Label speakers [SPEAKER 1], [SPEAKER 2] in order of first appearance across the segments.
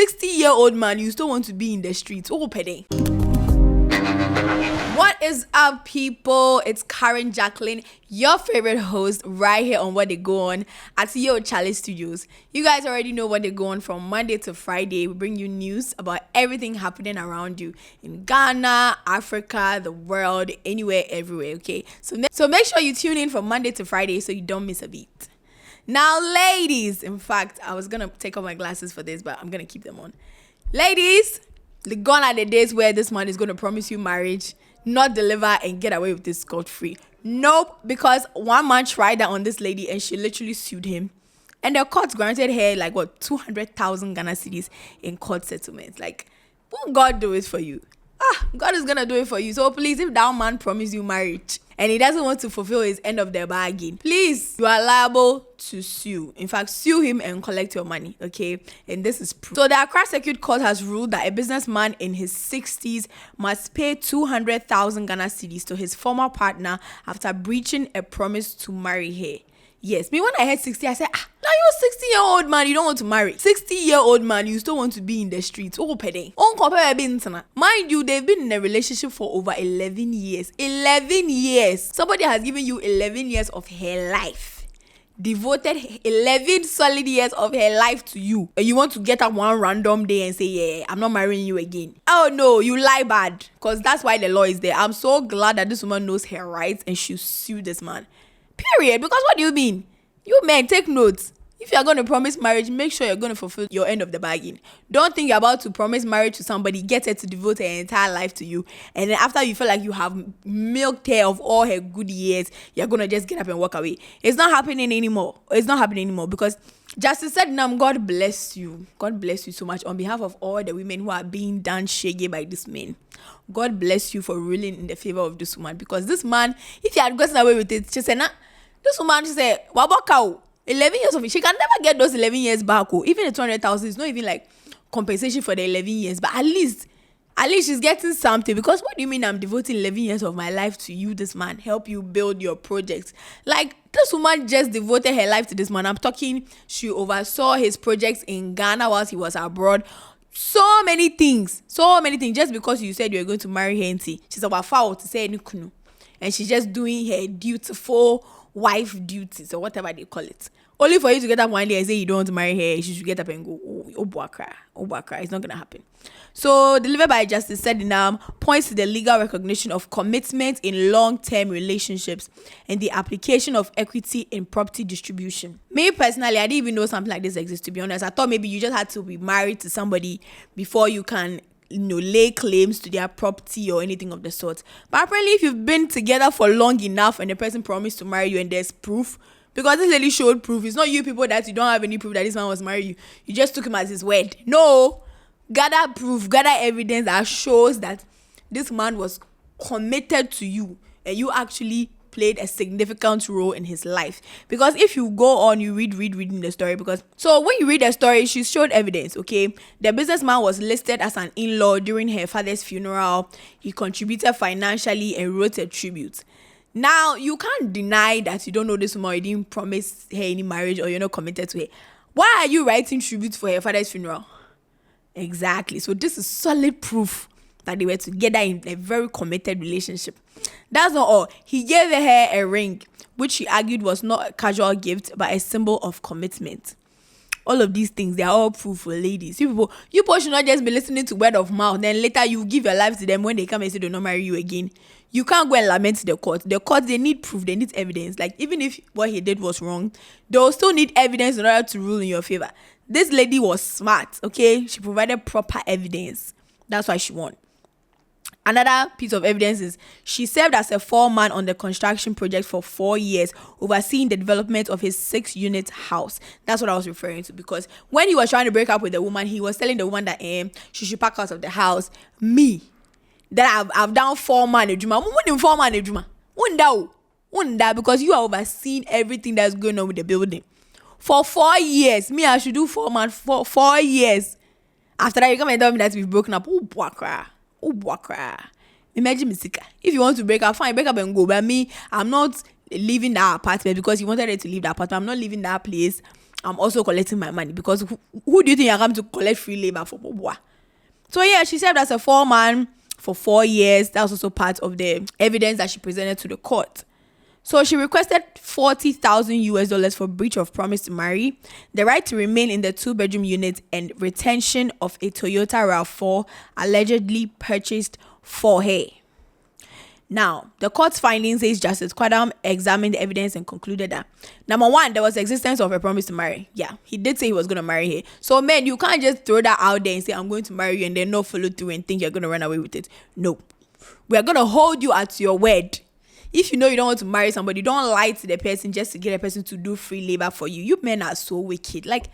[SPEAKER 1] 60-year-old man, you still want to be in the streets. Oh, pede. What is up, people? It's Karen Jacqueline, your favorite host, right here on What They Go On at Yo Charlie Studios. You guys already know what they go on from Monday to Friday. We bring you news about everything happening around you in Ghana, Africa, the world, anywhere, everywhere. Okay, so make sure you tune in from Monday to Friday so you don't miss a beat. Now, ladies, in fact, I was gonna take off my glasses for this, but I'm gonna keep them on. Ladies, gone are the days where this man is gonna promise you marriage, not deliver, and get away with this scot-free. Nope, because one man tried that on this lady and she literally sued him. And the court granted her 200,000 Ghana cedis in court settlements. Won't God do it for you? God is gonna do it for you. So please, if that man promised you marriage and he doesn't want to fulfill his end of the bargain, please, you are liable to sue. In fact, sue him and collect your money, okay? And this is proof. So the Accra Circuit Court has ruled that a businessman in his 60s must pay 200,000 Ghana cedis to his former partner after breaching a promise to marry her. Yes, me when I heard 60, I said, now you're a 60-year-old man, you don't want to marry. 60-year-old man, you still want to be in the streets. Oh, pede. Mind you, they've been in a relationship for over 11 years. 11 years. Somebody has given you 11 years of her life. Devoted 11 solid years of her life to you. And you want to get up one random day and say, yeah, I'm not marrying you again. Oh, no, you lie bad. Because that's why the law is there. I'm so glad that this woman knows her rights and she'll sue this man. Period. Because what do you mean? You men, take notes. If you're going to promise marriage, make sure you're going to fulfill your end of the bargain. Don't think you're about to promise marriage to somebody, get her to devote her entire life to you, and then after you feel like you have milked her of all her good years, you're going to just get up and walk away. It's not happening anymore. It's not happening anymore because Justice said, God bless you. God bless you so much on behalf of all the women who are being done shaggy by this man. God bless you for ruling in the favor of this woman, because this man, if he had gotten away with it, she said, this woman, she said, 11 years of it. She can never get those 11 years back. Even the 200,000 is not even compensation for the 11 years. But at least she's getting something. Because what do you mean I'm devoting 11 years of my life to you, this man, help you build your projects? This woman just devoted her life to this man. I'm talking, she oversaw his projects in Ghana whilst he was abroad. So many things. Just because you said you were going to marry her, she's about foul to say anything. And she's just doing her dutiful wife duties or whatever they call it. Only for you to get up one day and say you don't want to marry her, she should get up and go, oh, Buakra. It's not going to happen. So, delivered by Justice Sedinam points to the legal recognition of commitment in long-term relationships and the application of equity in property distribution. Me personally, I didn't even know something like this exists, to be honest. I thought maybe you just had to be married to somebody before you can lay claims to their property or anything of the sort. But apparently, if you've been together for long enough and the person promised to marry you and there's proof, because this lady showed proof. It's not you people that you don't have any proof that this man was marrying you. You just took him as his word. No. Gather proof, gather evidence that shows that this man was committed to you and you actually played a significant role in his life. Because if you go on, you reading the story, so when you read the story, she showed evidence, okay? The businessman was listed as an in-law during her father's funeral. He contributed financially and wrote a tribute. Now, you can't deny that you don't know this woman, you didn't promise her any marriage, or you're not committed to her. Why are you writing tributes for her father's funeral? Exactly. So this is solid proof that they were together in a very committed relationship. That's not all. He gave her a ring, which he argued was not a casual gift, but a symbol of commitment. All of these things, they are all proof for ladies. You people should not just be listening to word of mouth. Then later you give your life to them when they come and say they'll not marry you again. You can't go and lament to the court. The court, they need proof. They need evidence. Even if what he did was wrong, they'll still need evidence in order to rule in your favor. This lady was smart, okay? She provided proper evidence. That's why she won. Another piece of evidence is she served as a foreman on the construction project for 4 years, overseeing the development of his 6-unit house. That's what I was referring to, because when he was trying to break up with the woman, he was telling the woman that she should pack out of the house. That I've done foreman because you are overseeing everything that's going on with the building. For 4 years, I should do foreman for 4 years. After that, you come and tell me that we've broken up. Oh, Buakra. Imagine Misika. If you want to break up, fine, break up and go. But me, I'm not leaving that apartment because you wanted her to leave that apartment. I'm not leaving that place. I'm also collecting my money, because who do you think you're coming to collect free labor for, Boboa? So yeah, she served as a foreman for 4 years. That was also part of the evidence that she presented to the court. So she requested $40,000 for breach of promise to marry, the right to remain in the 2-bedroom unit, and retention of a Toyota RAV4 allegedly purchased for her. Now, the court's findings says Justice Kwadam examined the evidence and concluded that, number one, there was existence of a promise to marry. Yeah, he did say he was going to marry her. So, man, you can't just throw that out there and say, I'm going to marry you, and then not follow through and think you're going to run away with it. No. We are going to hold you at your word. If you know you don't want to marry somebody, don't lie to the person just to get a person to do free labor for you. You men are so wicked. Like,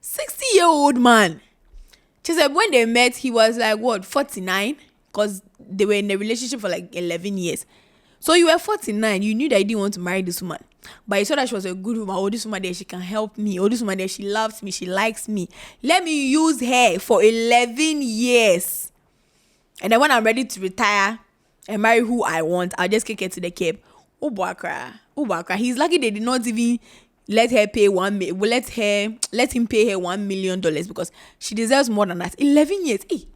[SPEAKER 1] 60-year-old man. She said when they met, he was like, what, 49? Because they were in a relationship for like 11 years. So you were 49. You knew that you didn't want to marry this woman. But you saw that she was a good woman. Oh, this woman there, she can help me. Oh, this woman there, she loves me. She likes me. Let me use her for 11 years. And then when I'm ready to retire and marry who I want, I'll just kick her to the curb. Oh, Bakra. He's lucky they did not even let her pay let him pay her $1 million, because she deserves more than that. 11 years. Hey.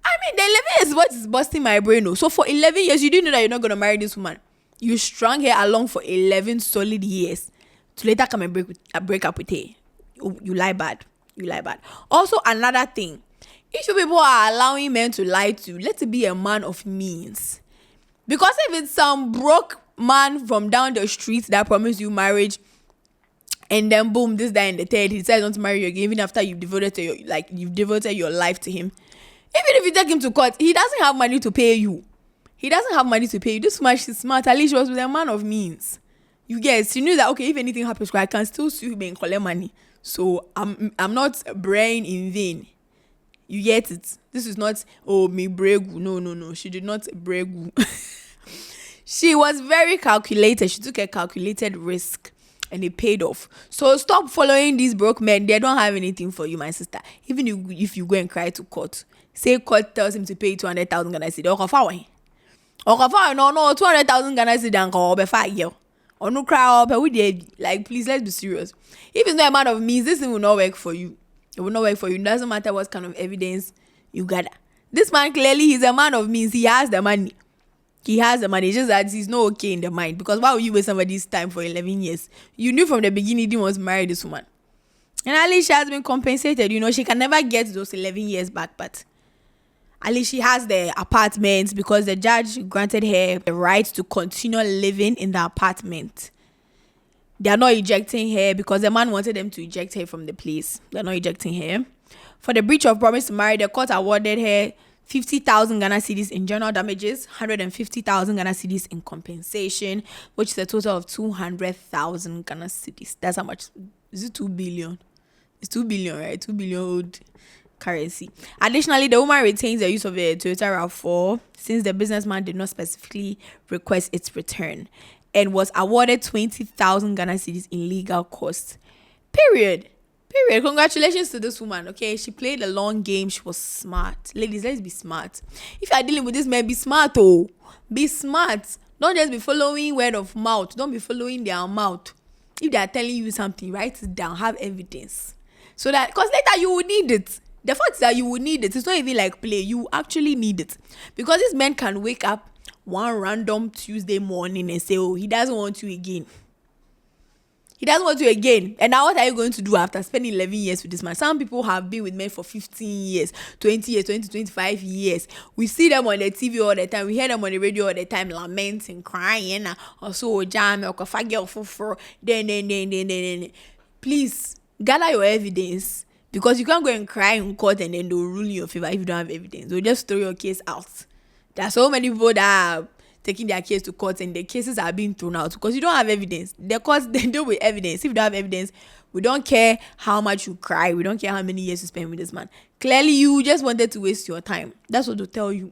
[SPEAKER 1] I mean, the 11 years is what is busting my brain. So for 11 years, you didn't know that you're not going to marry this woman. You strung her along for 11 solid years to later come and break up with her. You lie bad. Also, another thing. If you people are allowing men to lie to you, let it be a man of means. Because if it's some broke man from down the street that promised you marriage, and then boom, this, that, and the third, he decides not to marry you again, even after you've devoted your life to him. Even if you take him to court, he doesn't have money to pay you. This man, she's smart. At least she was with a man of means. You guess, she knew that, okay, if anything happens, I can still sue him and collect money. So I'm not braying in vain. You get it? This is not, me bregu. No. She did not bregu. She was very calculated. She took a calculated risk, and it paid off. So stop following these broke men. They don't have anything for you, my sister. Even if you go and cry to court, say court tells him to pay 200,000 Ghana cedi. No, 200,000 Ghana cedi and go be 5 years. Or no cry up. Like, please, let's be serious. If it's not a matter of means, this thing will not work for you. It will not work for you. It doesn't matter what kind of evidence you gather. This man, clearly, he's a man of means. He has the money. It's just that he's not okay in the mind. Because why would you waste somebody's time for 11 years? You knew from the beginning he didn't want to marry this woman. And at least she has been compensated. She can never get those 11 years back, but at least she has the apartment, because the judge granted her the right to continue living in the apartment. They are not ejecting her, because the man wanted them to eject her from the place. They're not ejecting her. For the breach of promise to marry, the court awarded her 50,000 Ghana cedis in general damages, 150,000 Ghana cedis in compensation, which is a total of 200,000 Ghana cedis. That's how much? Is it 2 billion? It's 2 billion, right? 2 billion old currency. Additionally, the woman retains the use of a Toyota RAV4 since the businessman did not specifically request its return, and was awarded 20,000 Ghana cedis in legal costs. Period. Congratulations to this woman, okay? She played a long game. She was smart. Ladies, let's be smart. If you are dealing with this man, be smart, oh. Be smart. Don't just be following word of mouth. Don't be following their mouth. If they are telling you something, write it down. Have evidence. So that, because later you will need it. The fact is that you will need it. It's not even like play. You actually need it. Because this man can wake up one random Tuesday morning and say, he doesn't want you again. And now what are you going to do after spending 11 years with this man? Some people have been with men for 15 years, 20 years, 25 years. We see them on the TV all the time. We hear them on the radio all the time, lamenting, crying, or so jam, or fagel for. Then. Please, gather your evidence. Because you can't go and cry in court and then they'll rule in your favor if you don't have evidence. They'll just throw your case out. There are so many people that are taking their case to court and the cases are being thrown out because you don't have evidence. The courts, they deal with evidence. If you don't have evidence, we don't care how much you cry. We don't care how many years you spend with this man. Clearly, you just wanted to waste your time. That's what they'll tell you.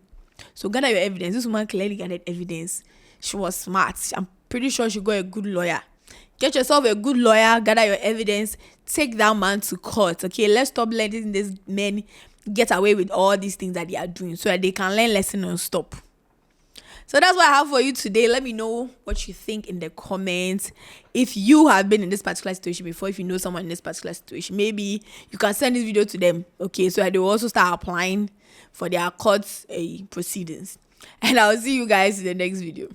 [SPEAKER 1] So gather your evidence. This woman clearly gathered evidence. She was smart. I'm pretty sure she got a good lawyer. Get yourself a good lawyer. Gather your evidence. Take that man to court. Okay, let's stop letting these men get away with all these things that they are doing so that they can learn lesson and stop. So that's what I have for you today. Let me know what you think in the comments. If you have been in this particular situation before, if you know someone in this particular situation, maybe you can send this video to them. Okay, so that they will also start applying for their court proceedings. And I'll see you guys in the next video.